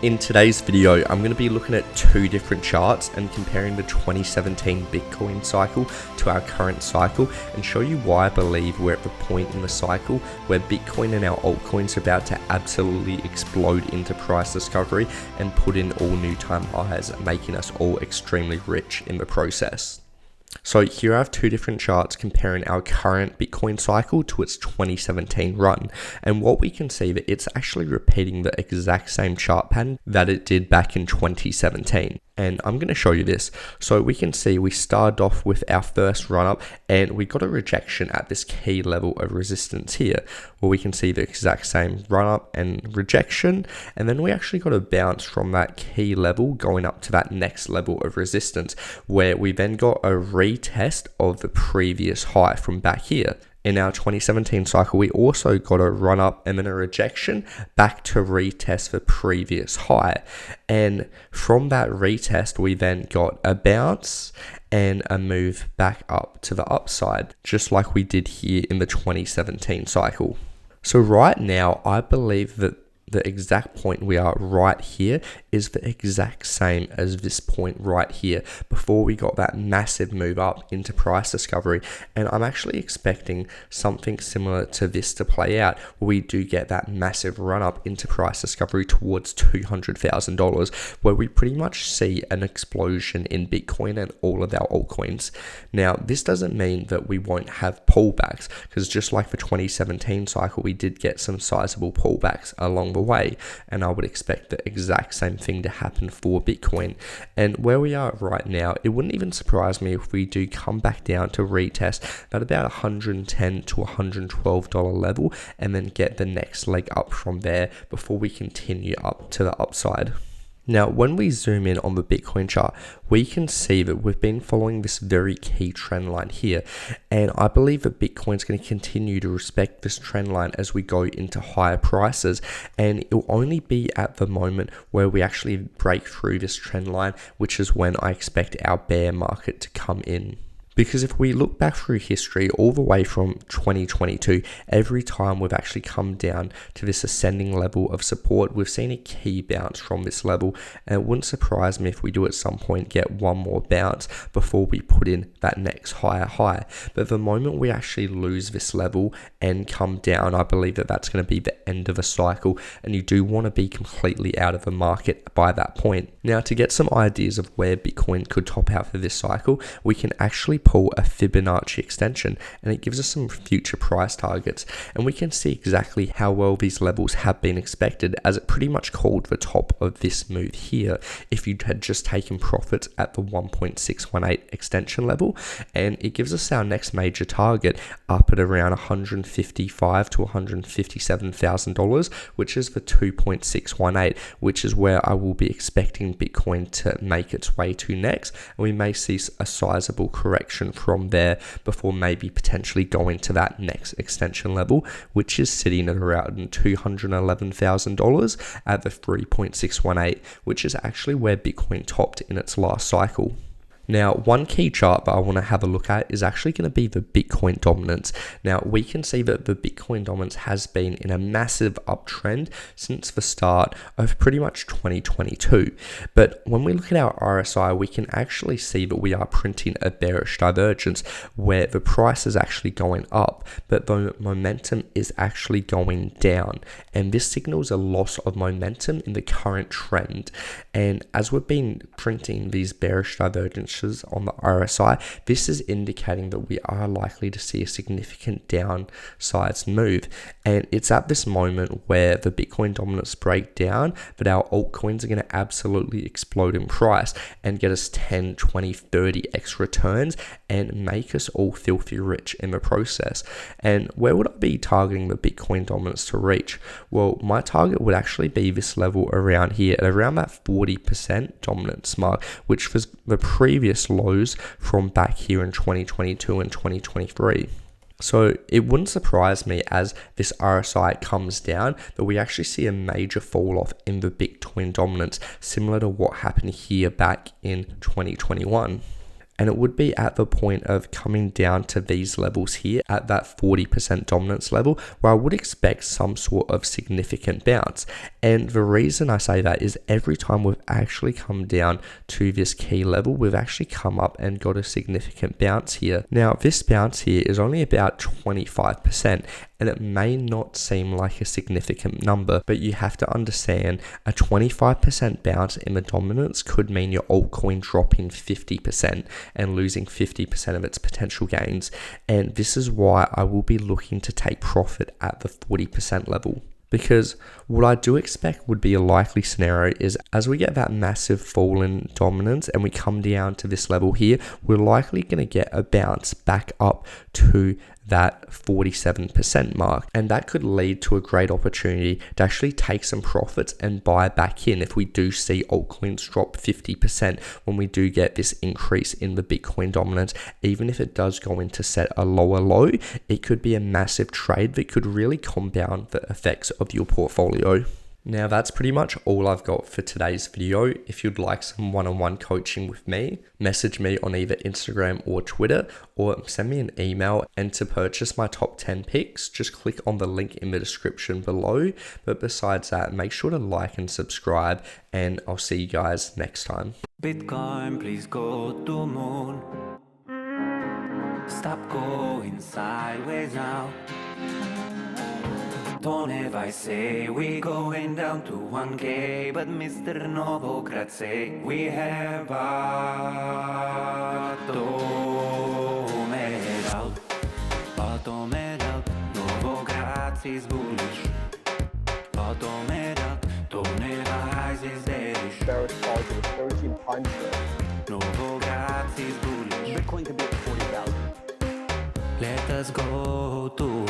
In today's video, I'm going to be looking at two different charts and comparing the 2017 Bitcoin cycle to our current cycle and show you why I believe we're at the point in the cycle where Bitcoin and our altcoins are about to absolutely explode into price discovery and put in all new time highs, making us all extremely rich in the process. So here I have two different charts comparing our current Bitcoin cycle to its 2017 run. And what we can see that it's actually repeating the exact same chart pattern that it did back in 2017. And I'm going to show you this. So we can see we started off with our first run up and we got a rejection at this key level of resistance here, where we can see the exact same run up and rejection. And then we actually got a bounce from that key level going up to that next level of resistance, where we then got a retest of the previous high from back here. In our 2017 cycle, we also got a run up and then a rejection back to retest the previous high. And from that retest, we then got a bounce and a move back up to the upside, just like we did here in the 2017 cycle. So right now, I believe that the exact point we are right here is the exact same as this point right here before we got that massive move up into price discovery. And I'm actually expecting something similar to this to play out, where we do get that massive run up into price discovery towards $200,000, where we pretty much see an explosion in Bitcoin and all of our altcoins. Now, this doesn't mean that we won't have pullbacks, because just like the 2017 cycle, we did get some sizable pullbacks along the way, and I would expect the exact same thing to happen for Bitcoin. And where we are right now, it wouldn't even surprise me if we do come back down to retest at about $110 to $112 level and then get the next leg up from there before we continue up to the upside. Now, when we zoom in on the Bitcoin chart, we can see that we've been following this very key trend line here. And I believe that Bitcoin's going to continue to respect this trend line as we go into higher prices. And it will only be at the moment where we actually break through this trend line, which is when I expect our bear market to come in. Because if we look back through history all the way from 2022, every time we've actually come down to this ascending level of support, we've seen a key bounce from this level. And it wouldn't surprise me if we do at some point get one more bounce before we put in that next higher high. But the moment we actually lose this level and come down, I believe that that's going to be the end of a cycle. And you do want to be completely out of the market by that point. Now, to get some ideas of where Bitcoin could top out for this cycle, we can actually pull a Fibonacci extension, and it gives us some future price targets, and we can see exactly how well these levels have been expected, as it pretty much called the top of this move here if you had just taken profits at the 1.618 extension level. And it gives us our next major target up at around $155,000 to $157,000, which is the 2.618, which is where I will be expecting Bitcoin to make its way to next, and we may see a sizable correction from there before maybe potentially going to that next extension level, which is sitting at around $211,000 at the 3.618, which is actually where Bitcoin topped in its last cycle. Now, one key chart that I want to have a look at is actually going to be the Bitcoin dominance. Now, we can see that the Bitcoin dominance has been in a massive uptrend since the start of pretty much 2022. But when we look at our RSI, we can actually see that we are printing a bearish divergence where the price is actually going up, but the momentum is actually going down. And this signals a loss of momentum in the current trend. And as we've been printing these bearish divergences on the RSI, this is indicating that we are likely to see a significant downsides move. And it's at this moment where the Bitcoin dominance break down that our altcoins are going to absolutely explode in price and get us 10, 20, 30x returns and make us all filthy rich in the process. And where would I be targeting the Bitcoin dominance to reach? Well, my target would actually be this level around here at around that 40% dominance mark, which was the previous lows from back here in 2022 and 2023. So it wouldn't surprise me as this RSI comes down that we actually see a major fall off in the Bitcoin dominance, similar to what happened here back in 2021. and it would be at the point of coming down to these levels here at that 40% dominance level, where I would expect some sort of significant bounce. And the reason I say that is every time we've actually come down to this key level, we've actually come up and got a significant bounce here. Now, this bounce here is only about 25%, and it may not seem like a significant number, but you have to understand a 25% bounce in the dominance could mean your altcoin dropping 50% and losing 50% of its potential gains. And this is why I will be looking to take profit at the 40% level. Because what I do expect would be a likely scenario is as we get that massive fall in dominance and we come down to this level here, we're likely going to get a bounce back up to that 47% mark, and that could lead to a great opportunity to actually take some profits and buy back in if we do see altcoins drop 50% when we do get this increase in the Bitcoin dominance. Even if it does go into set a lower low, it could be a massive trade that could really compound the effects of your portfolio. Now that's pretty much all I've got for today's video. If you'd like some one-on-one coaching with me, message me on either Instagram or Twitter, or send me an email. And to purchase my top 10 picks, just click on the link in the description below. But besides that, make sure to like and subscribe, and I'll see you guys next time. Bitcoin, please go to moon. Stop going sideways now. Don't ever say we going down to 1K, but Mr. Novogratze, we have bottomed out. Bottomed out, Novogratze is bullish. Bottomed out, don't ever rise is bearish. Bearish target of 13 puncher. Novogratze is bullish. Bitcoin could be at 40,000. Let us go to